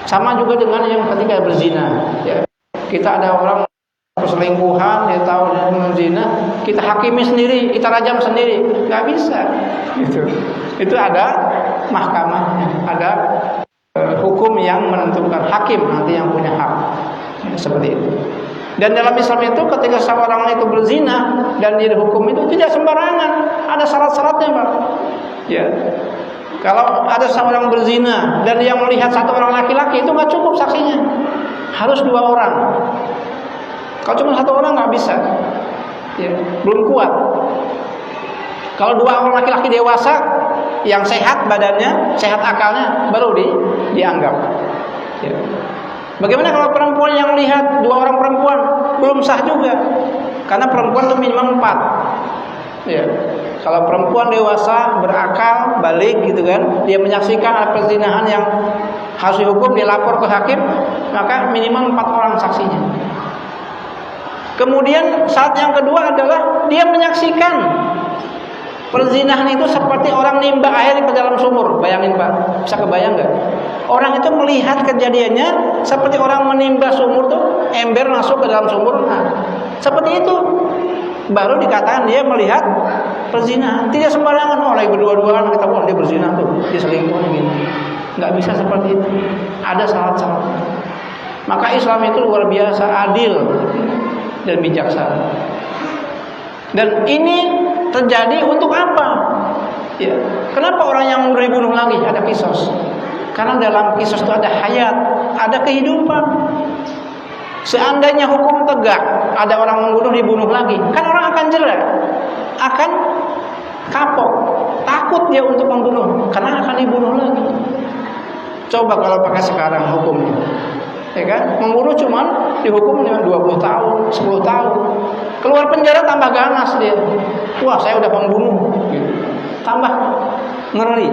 Speaker 1: Sama juga dengan yang ketika berzina. Ya. Kita ada orang perselingkuhan, dia tahu dia berzina, kita hakimi sendiri, kita rajam sendiri, nggak bisa. Gitu. Itu ada mahkamahnya, ada hukum yang menentukan, hakim nanti yang punya hak. Ya, seperti itu. Dan dalam Islam itu ketika seorang itu berzina dan dia dihukum itu tidak sembarangan, ada syarat-syaratnya, Pak. Ya. Kalau ada seorang berzina dan yang melihat satu orang laki-laki itu nggak cukup saksinya, harus 2 orang. Kalau cuma 1 orang nggak bisa, ya, belum kuat. Kalau 2 orang laki-laki dewasa yang sehat badannya, sehat akalnya, baru dianggap. Ya. Bagaimana kalau perempuan yang melihat 2 orang perempuan, belum sah juga, karena perempuan itu minimal 4. Ya. Kalau perempuan dewasa berakal, balik gitu kan, dia menyaksikan ada perzinahan yang harus dihukum, dia lapor ke hakim, maka minimal 4 orang saksinya. Kemudian saat yang kedua adalah dia menyaksikan perzinahan itu seperti orang nimba air ke dalam sumur. Bayangin, Pak, bisa kebayang nggak? Orang itu melihat kejadiannya seperti orang menimba sumur tuh, ember masuk ke dalam sumur. Nah, seperti itu baru dikatakan dia melihat perzinahan. Tidak sembarangan orang berdua-duaan kita dia berzina tuh, dia selingkuh gitu. Nggak bisa seperti itu. Ada syarat-syarat. Maka Islam itu luar biasa adil dan bijaksana. Dan ini terjadi untuk apa? Ya. Kenapa orang yang dibunuh lagi? Ada kisos. Karena dalam kisos itu ada hayat, ada kehidupan. Seandainya hukum tegak, ada orang membunuh dibunuh lagi, kan orang akan jerat, akan kapok, takut dia untuk membunuh, karena akan dibunuh lagi. Coba kalau pakai sekarang hukumnya. Ya kan? Membunuh cuman dihukum dengan 20 tahun, 10 tahun. Keluar penjara tambah ganas dia. Wah, saya udah pembunuh gitu. Tambah ngeri.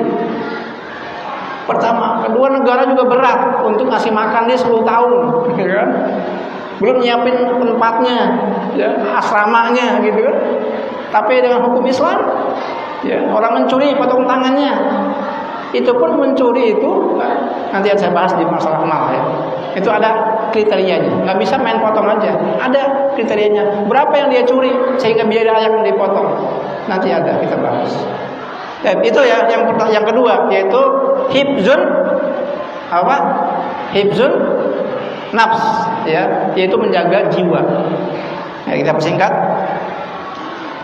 Speaker 1: Pertama, kedua, negara juga berat untuk ngasih makan dia 10 tahun, ya kan? Belum nyiapin tempatnya, ya, asramanya gitu kan. Tapi dengan hukum Islam, ya, orang mencuri potong tangannya. Itu pun mencuri itu nanti saya bahas di masalah mal ya. Itu ada kriterianya, nggak bisa main potong aja. Ada kriterianya. Berapa yang dia curi sehingga biaya yang dipotong. Nanti ada kita bahas. Itu ya yang kedua, yaitu hibzun apa? Hibzun nafs, ya, yaitu menjaga jiwa. Ya, kita persingkat.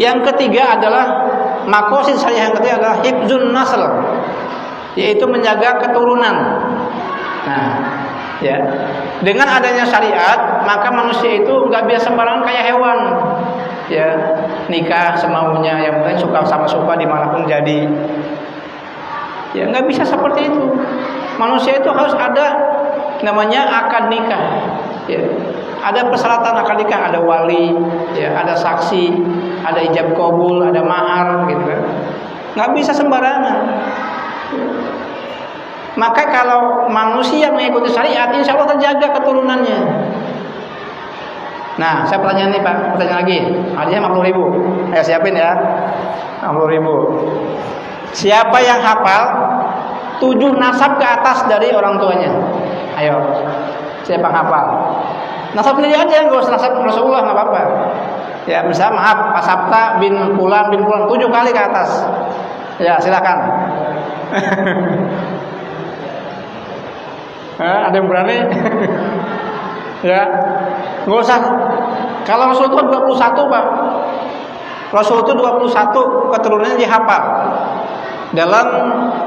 Speaker 1: Yang ketiga adalah maqasid syariah, yang ketiga adalah hibzun nasl, yaitu menjaga keturunan. Nah, ya, dengan adanya syariat, maka manusia itu nggak biasa sembarangan kayak hewan, ya, nikah semaunya, yang penting suka sama suka dimanapun jadi, ya, nggak bisa seperti itu. Manusia itu harus ada namanya akad nikah, ya, ada persyaratan akad nikah, ada wali, ya, ada saksi, ada ijab qabul, ada mahar, gitu kan, nggak bisa sembarangan. Maka kalau manusia mengikuti syariat, insya Allah terjaga keturunannya. Nah, saya pertanyaan nih Pak, pertanyaan lagi. Hadiahnya 50.000. Ayo siapin ya. 50.000. Siapa yang hafal 7 nasab ke atas dari orang tuanya? Ayo. Siapa yang hafal? Nasab sendiri aja, enggak usah nasab Rasulullah, enggak apa-apa. Ya, misalnya maaf, Pak Sabta bin Fulan 7 kali ke atas. Ya, silakan. Ada yang berani? Ya, nggak usah. Kalau Rasul itu 21 Pak. Rasul itu 21 keturunannya dihafal. Dalam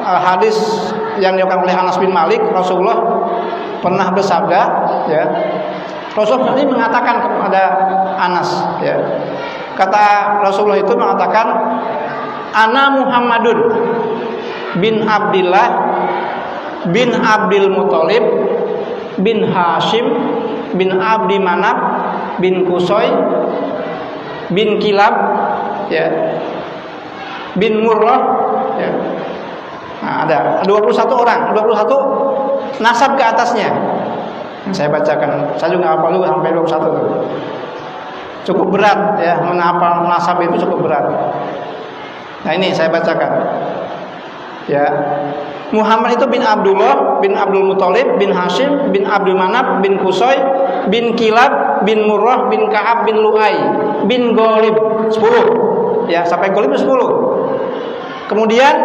Speaker 1: hadis yang diriwayatkan oleh Anas bin Malik, Rasulullah pernah bersabda, ya. Rasulullah ini mengatakan kepada Anas, ya. Kata Rasulullah itu mengatakan, Ana Muhammadun bin Abdillah bin Abdul Muthalib bin Hashim bin Abdi Manaf bin Qusay bin Kilab, ya, bin Murrah, ya. Nah, ada 21 orang, 21 nasab ke atasnya. Saya bacakan, saya juga hafal juga sampai 21 tuh. Cukup berat ya, menghafal nasab itu cukup berat. Nah, ini saya bacakan. Ya. Muhammad itu bin Abdullah bin Abdul Muthalib bin Hashim bin Abdul Manaf bin Qusay bin Kilab bin Murrah bin Ka'ab bin Lu'ay bin Ghalib 10. Ya, sampai Ghalib 10. Kemudian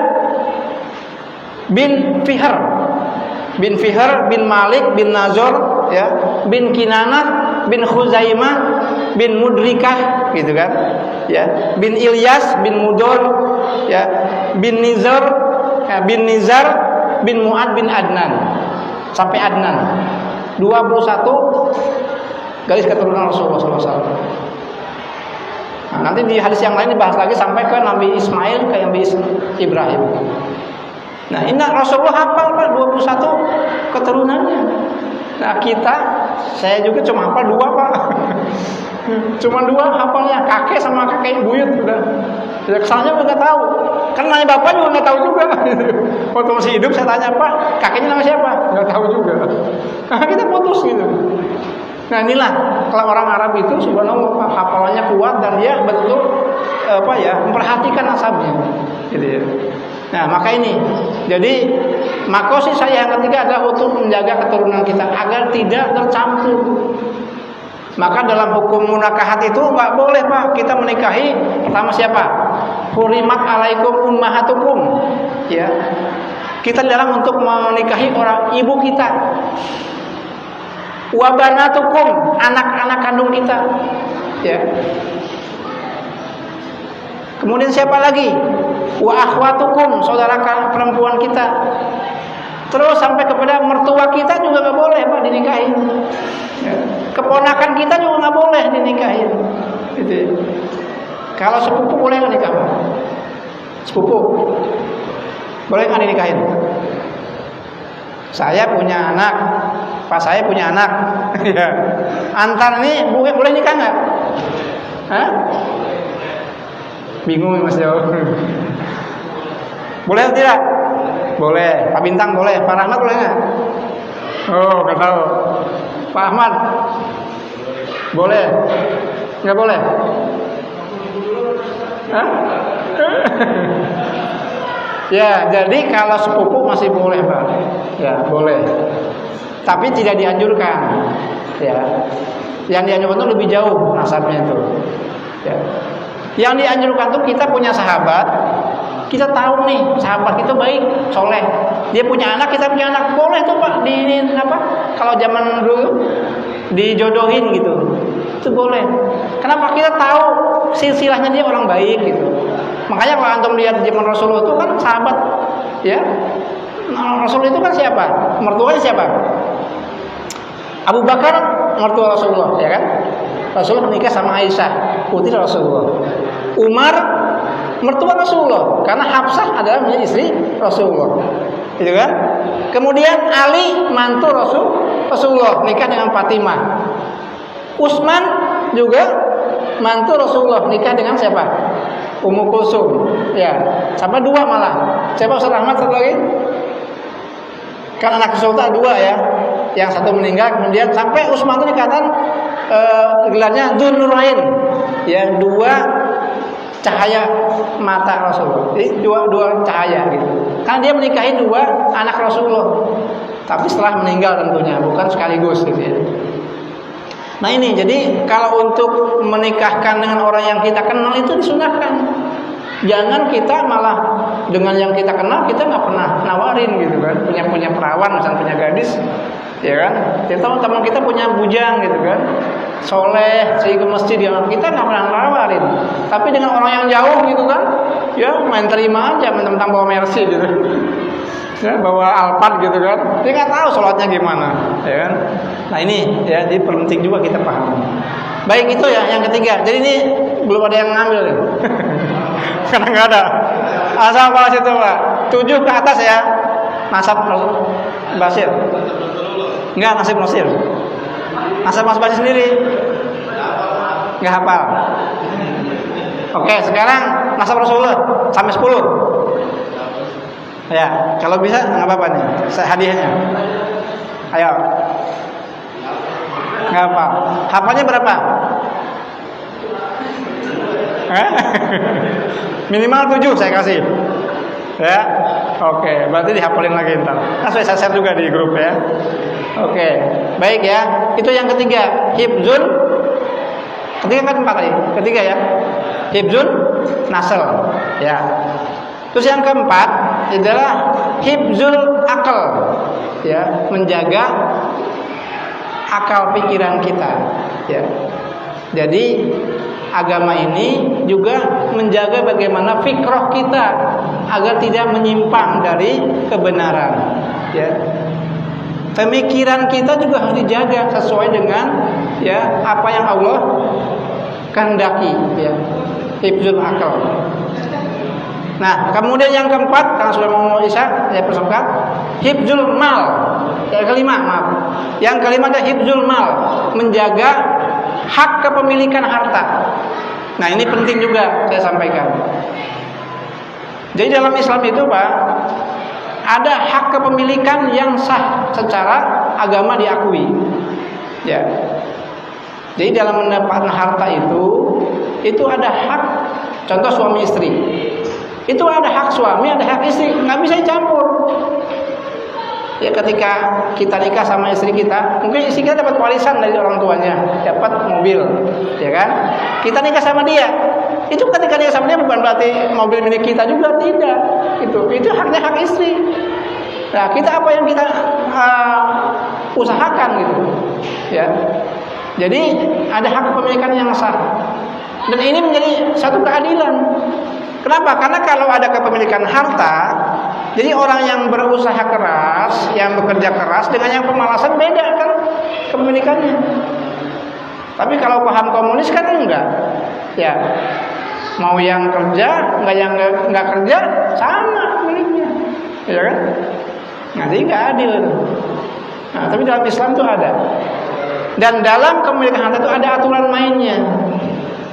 Speaker 1: bin Fihr bin Malik bin Nazar, ya, bin Kinanah bin Khuzaimah bin Mudrikah, gitu kan, ya, bin Ilyas bin Mudor, ya, bin Nizar bin Mu'ad bin Adnan sampai Adnan. 21 garis keturunan Rasulullah SAW. Nah, nanti di hadis yang lain dibahas lagi sampai ke Nabi Ismail, ke Nabi Ibrahim. Nah, ini Rasulullah hafal Pak 21 keturunannya. Nah, saya juga cuma hafal 2 Pak. Cuma 2 hafalnya, kakek sama kakek buyut udah. Ya kesannya nggak tahu. Kan nanya bapak juga nggak tahu juga. Waktu masih hidup saya tanya, Pak, kakeknya nama siapa? Nggak tahu juga. Nah, kita putus gitu. Nah, inilah kalau orang Arab itu subhanallah hafalannya kuat dan dia betul memperhatikan nasabnya. Gitu ya. Nah, maka ini. Jadi makosid saya yang ketiga adalah untuk menjaga keturunan kita agar tidak tercampur. Maka dalam hukum munakahat itu nggak boleh Pak kita menikahi pertama siapa? Hurimat alaikum ummahatukum, ya. Kita dilarang untuk menikahi orang ibu kita. Wa banatukum, anak-anak kandung kita, ya. Kemudian siapa lagi? Wa akhwatukum, saudara perempuan kita. Terus sampai kepada mertua kita juga nggak boleh Pak dinikahi. Ya. Keponakan kita juga nggak boleh dinikahi. Gitu. Kalau sepupu boleh nggak nikah? Sepupu boleh nggak dinikahin? Saya punya anak, Pak saya punya anak. Ya. Antar ini boleh nikah nggak? Hah? Bingung Mas Jo. Boleh atau tidak? Boleh. Pak Bintang boleh. Pak Rahmat boleh nggak? Oh, nggak tahu. Pak Ahmad boleh? Nggak boleh? Hah? Ya, jadi kalau sepupu masih boleh Pak. Ya, boleh. Tapi tidak dianjurkan. Ya. Yang dianjurkan itu lebih jauh nasabnya itu. Ya. Yang dianjurkan tuh kita punya sahabat, kita tahu nih sahabat kita baik, soleh. Dia punya anak, kita punya anak, boleh tuh Pak kalau zaman dulu dijodohin gitu, itu boleh. Kenapa? Kita tahu silsilahnya dia orang baik gitu. Makanya kalau antum lihat zaman Rasulullah itu kan sahabat, ya. Rasul itu kan siapa? Mertuanya siapa? Abu Bakar mertua Rasulullah, ya kan? Rasulullah menikah sama Aisyah, putri Rasulullah. Umar mertua Rasulullah, karena Hafsah adalah menjadi istri Rasulullah, gitu kan? Kemudian Ali mantu Rasulullah, nikah dengan Fatimah. Utsman juga mantu Rasulullah, nikah dengan siapa? Ummu Kulsum, ya. Sampai 2 malah. Siapa Ustaz Ahmad satu lagi? Kan anak Sultan 2 ya. yang satu meninggal, kemudian sampai Utsman itu dikatakan gelarnya Dzun-Nurain, ya, dua cahaya mata Rasulullah. Jadi dua cahaya gitu. Karena dia menikahi dua anak Rasulullah. Tapi setelah meninggal tentunya, bukan sekaligus gitu ya. Nah ini, jadi kalau untuk menikahkan dengan orang yang kita kenal itu disunahkan. Jangan kita malah dengan yang kita kenal kita nggak pernah nawarin gitu kan. Punya perawan, misalnya punya gadis, ya kan. Kita teman kita punya bujang gitu kan, soleh, sehingga ke masjid, ya kita nggak pernah nawarin. Tapi dengan orang yang jauh gitu kan, ya main terima aja, mentang-mentang bawa Mercy gitu. Ya, bawa Alphard gitu kan, dia nggak tahu sholatnya gimana, ya kan? Nah ini ya, jadi penting juga kita paham. Baik, itu ya yang ketiga. Jadi ini belum ada yang ngambil ya. Karena nggak ada. Asal apa situ Pak? 7 ke atas ya. Nasab Basir. Enggak, nasib Basir. Nasab Mas Basir sendiri. Nggak hafal. Oke, sekarang nasab Rasulullah sampai 10. Ya, kalau bisa nggak apa-apa nih, hadiahnya. Ayo. Nggak apa. Hafalnya berapa? Minimal 7 saya kasih. Ya. Oke, berarti dihafalin lagi ntar. Nah, saya share juga di grup ya. Oke, baik ya. Itu yang ketiga, hifzun. Ketiga kan 4 tadi. Ketiga ya. Hifzun nasl. Ya. Terus yang keempat adalah hifzul akal, ya, menjaga akal pikiran kita, ya. Jadi agama ini juga menjaga bagaimana fikrah kita agar tidak menyimpang dari kebenaran, ya. Pemikiran kita juga harus dijaga sesuai dengan ya apa yang Allah kehendaki, ya. Hifzul akal. Nah, kemudian yang keempat, karena sudah mau isya, saya persingkat, hifzul mal. Yang kelima, maaf. Yang kelima adalah hifzul mal, menjaga hak kepemilikan harta. Nah, ini penting juga saya sampaikan. Jadi dalam Islam itu, Pak, ada hak kepemilikan yang sah secara agama diakui. Ya. Jadi dalam mendapatkan harta itu ada hak. Contoh suami istri. Itu ada hak suami, ada hak istri, nggak bisa dicampur. Ya, ketika kita nikah sama istri kita, mungkin istri kita dapat warisan dari orang tuanya, dapat mobil, ya kan? Kita nikah sama dia, itu ketika nikah sama dia bukan berarti mobil milik kita juga, tidak. Itu haknya hak istri. Nah, kita apa yang kita usahakan gitu, ya. Jadi ada hak kepemilikan yang sah, dan ini menjadi satu keadilan. Kenapa? Karena kalau ada kepemilikan harta, jadi orang yang berusaha keras, yang bekerja keras dengan yang pemalasan beda kan kepemilikannya. Tapi kalau paham komunis kan enggak, ya. Mau yang kerja, enggak yang enggak kerja sama miliknya, ya kan? Nanti enggak adil. Nah, tapi dalam Islam itu ada. Dan dalam kepemilikan harta itu ada aturan mainnya.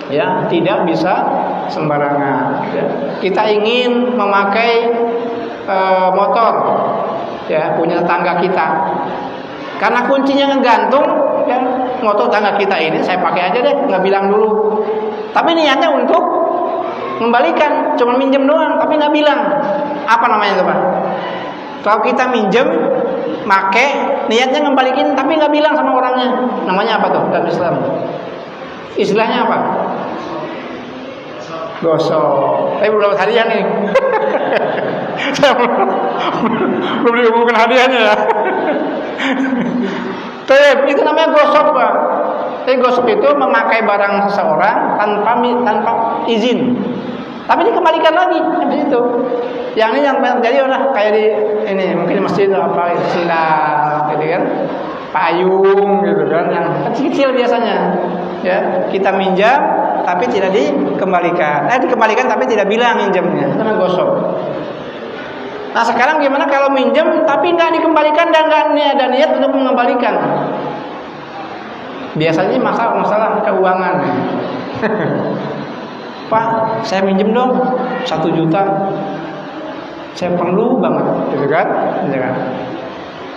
Speaker 1: Ya, tidak bisa sembarangan. Ya. Kita ingin memakai motor, ya, punya tetangga kita. Karena kuncinya ngegantung, ya, motor tetangga kita ini saya pakai aja deh, nggak bilang dulu. Tapi niatnya untuk membalikan, cuma minjem doang, tapi nggak bilang. Apa namanya itu, Pak? Kalau kita minjem, make, niatnya ngembalikin, tapi nggak bilang sama orangnya. Namanya apa tuh dalam Islam? Istilahnya apa? Gosok. Tapi belum dapat hadiah nih. Saya belum diumumkan hadiahnya ya. Itu namanya gosok, Pak. Tapi gosok itu memakai barang seseorang tanpa izin. Tapi dikembalikan lagi habis itu. Yang ini yang terjadi udah kayak di ini mungkin di masjid apa sendal gitu kan. Payung gitu kan, yang kecil-kecil biasanya, ya, kita minjam tapi tidak dikembalikan, dikembalikan tapi tidak bilang minjamnya, itu namanya gosok. Nah sekarang gimana kalau minjem tapi nggak dikembalikan dan nggak ada niat untuk mengembalikan? Biasanya masalah keuangan. Pak, saya minjem dong 1 juta, saya perlu banget, gitu kan?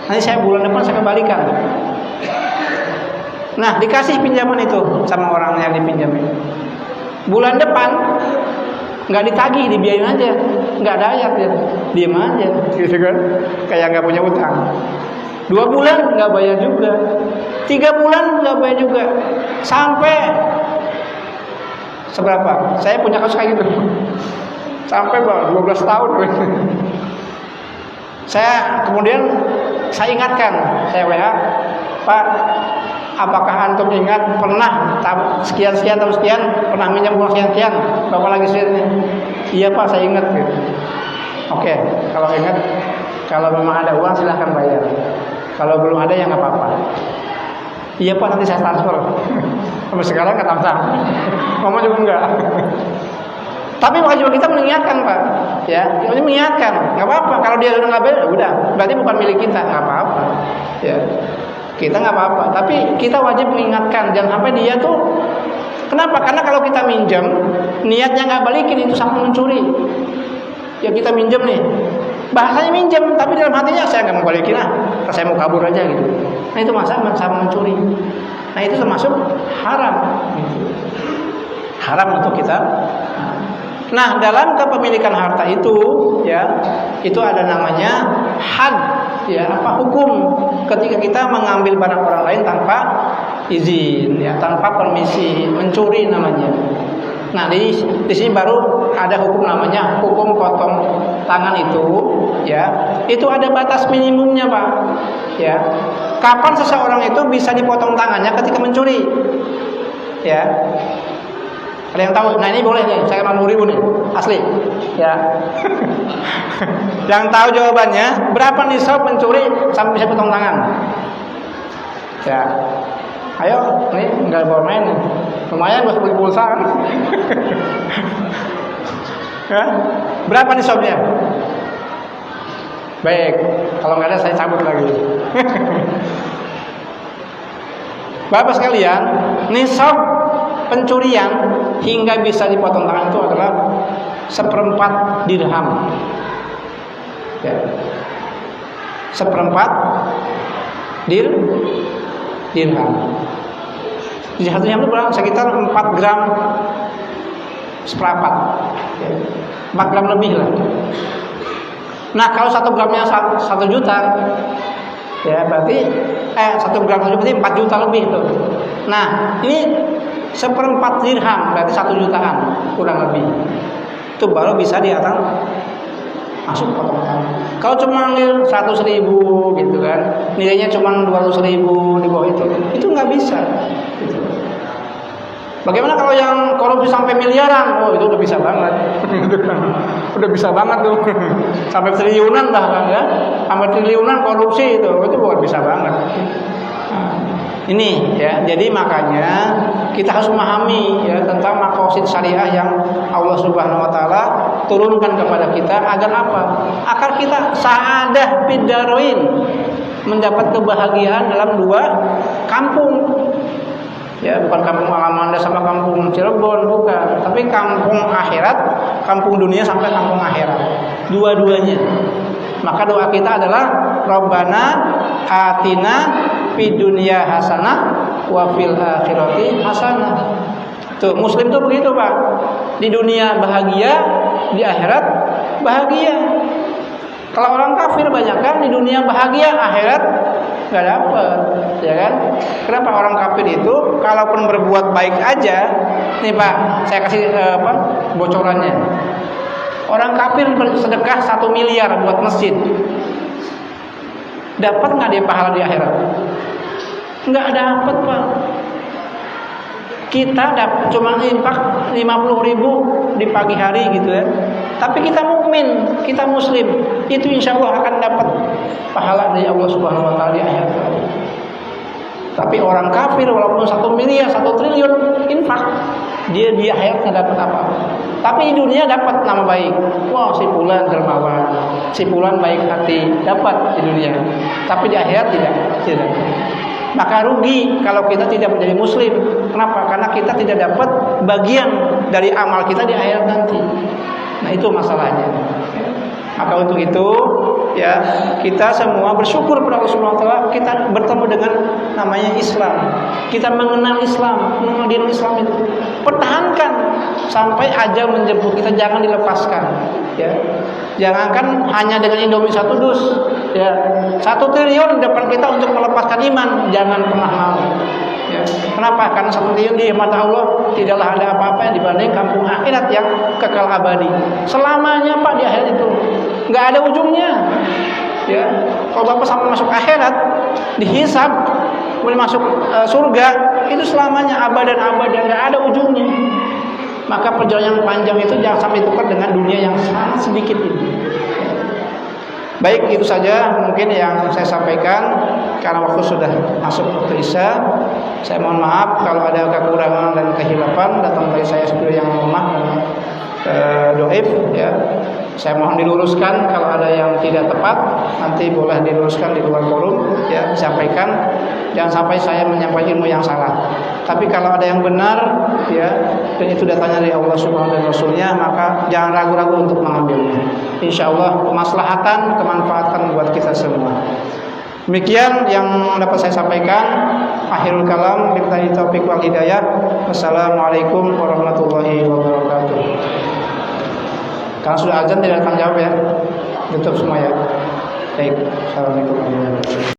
Speaker 1: Nanti saya bulan depan saya kembalikan. Nah, dikasih pinjaman itu sama orang yang dipinjamin. Bulan depan nggak ditagih, dibiayain aja, nggak ada ayat ya, diem aja, gitu kan? Kayak nggak punya utang. 2 bulan nggak bayar juga, 3 bulan nggak bayar juga, sampai seberapa? Saya punya kasus kayak gitu, sampai 12 tahun. Saya kemudian saya ingatkan, saya WA, Pak, apakah antum ingat pernah sekian tahun sekian pernah minjam uang sekian? Bapak lagi sini. Iya Pak, saya ingat. Gitu. Oke, kalau ingat, kalau memang ada uang silahkan bayar. Kalau belum ada ya nggak apa-apa. Iya Pak, nanti saya transfer. Sampai sekarang nggak transfer. Ngomong juga enggak. Tapi wajib kita mengingatkan Pak, ya, ini mengingatkan, nggak apa-apa. Kalau dia udah nggak bayar, udah, berarti bukan milik kita, nggak apa-apa, ya. Kita nggak apa-apa, tapi kita wajib mengingatkan, jangan sampai dia tuh, kenapa? Karena kalau kita minjem, niatnya nggak balikin itu sama mencuri. Ya kita minjem nih, bahasanya minjem, tapi dalam hatinya saya nggak mau balikin saya mau kabur aja gitu. Nah itu sama mencuri. Nah itu termasuk haram, gitu. Haram untuk kita. Nah, dalam kepemilikan harta itu, ya, itu ada namanya had, ya, hukum ketika kita mengambil barang orang lain tanpa izin, ya, tanpa permisi, mencuri namanya. Nah, di sini baru ada hukum namanya hukum potong tangan itu, ya, itu ada batas minimumnya, Pak, ya. Kapan seseorang itu bisa dipotong tangannya ketika mencuri, ya? Ada yang tahu? Nah ini boleh nih, saya 60.000 nih, asli, ya. Yang tahu jawabannya, berapa nisab mencuri sampai bisa potong tangan? Ya, ayo, nih nggak bawa main, lumayan buat beli pulsa kan? Ya, berapa nisabnya? Baik, kalau nggak ada saya cabut lagi. Bapak sekalian, nisab pencurian hingga bisa dipotong tangan itu adalah 1/4 dirham, ya. 1/4 dirham. Di satu dirham itu berapa? Sekitar 4 gram seperempat, ya. 4 gram lebih lah. Nah kalau 1 gramnya 1 juta, ya berarti 1 gram berarti 4 juta lebih tuh. Nah ini 1/4 dirham berarti 1 jutaan kurang lebih. Itu baru bisa diatas masuk potongan. Kalau cuma 100.000 gitu kan, nilainya cuma 200.000 di bawah itu nggak bisa. Gitu. Bagaimana kalau yang korupsi sampai miliaran? Oh itu udah bisa banget, udah bisa banget tuh, sampai triliunan bahkan ya, sampai triliunan korupsi itu bukan bisa banget. Ini ya, jadi makanya kita harus memahami ya tentang maqasid syariah yang Allah Subhanahu wa taala turunkan kepada kita agar apa? Agar kita sa'adah fid darain, mendapat kebahagiaan dalam 2 kampung. Ya, bukan kampung halaman Anda sama kampung Cirebon, bukan, tapi kampung akhirat, kampung dunia sampai kampung akhirat. Dua-duanya. Maka doa kita adalah Rabbana atina fid dunya hasanah wa fil akhirati hasanah. Tuh, muslim tuh begitu, Pak. Di dunia bahagia, di akhirat bahagia. Kalau orang kafir banyak kan di dunia bahagia, akhirat nggak dapat, ya kan? Kenapa orang kafir itu kalaupun berbuat baik aja, nih Pak, saya kasih bocorannya. Orang kafir bersedekah 1 miliar buat masjid, dapat nggak dia pahala di akhirat? Nggak dapat, Pak. Kita dapat cuma infak 50.000 di pagi hari gitu ya. Tapi kita mukmin, kita muslim, itu insya Allah akan dapat pahala dari Allah Subhanahu wa taala di akhirat. Tapi orang kafir walaupun 1 miliar, 1 triliun infak, dia di akhiratnya dapat apa? Tapi di dunia dapat nama baik. Wah, si fulan dermawan, si fulan baik hati, dapat di dunia. Tapi di akhirat tidak. Maka rugi kalau kita tidak menjadi muslim. Kenapa? Karena kita tidak dapat bagian dari amal kita di akhirat nanti. Nah itu masalahnya.
Speaker 2: Maka untuk itu ya kita semua bersyukur kepada Allah Subhanahu wa taala kita bertemu dengan namanya Islam. Kita mengenal Islam, mengenal diri Islam itu. Pertahankan sampai ajal menjemput kita, jangan dilepaskan ya. Jangankan hanya dengan Indomie satu dus ya. 1 triliun depan kita untuk melepaskan iman, jangan pernah mau. Ya. Kenapa? Karena 1 triliun di mata Allah tidaklah ada apa-apa yang dibanding kampung akhirat yang kekal abadi. Selamanya Pak di akhirat itu. Nggak ada ujungnya. Ya. Kalau Bapak sampai masuk akhirat, dihisab, kemudian masuk surga, itu selamanya abad dan abad dan nggak ada ujungnya. Maka perjalanan yang panjang itu jangan sampai tukar dengan dunia yang sangat sedikit ini. Baik, itu saja mungkin yang saya sampaikan karena waktu sudah masuk waktu Isya. Saya mohon maaf kalau ada kekurangan dan kehilapan datang dari saya sebagai yang lemah dan doif ya. Saya mohon diluruskan kalau ada yang tidak tepat, nanti boleh diluruskan di luar forum ya, disampaikan. Jangan sampai saya menyampaikan ilmu yang salah. Tapi kalau ada yang benar ya, dan itu datangnya dari Allah Subhanahu dan Rasulnya, maka jangan ragu-ragu untuk mengambilnya. Insyaallah kemaslahatan, kemanfaatan buat kita semua. Demikian yang dapat saya sampaikan. Akhirul kalam, billahi taufiq wal hidayah. Wassalamualaikum warahmatullahi wabarakatuh. Karena sudah azan tidak akan jawab ya. Tutup semua ya. Baik. Assalamualaikum warahmatullahi wabarakatuh.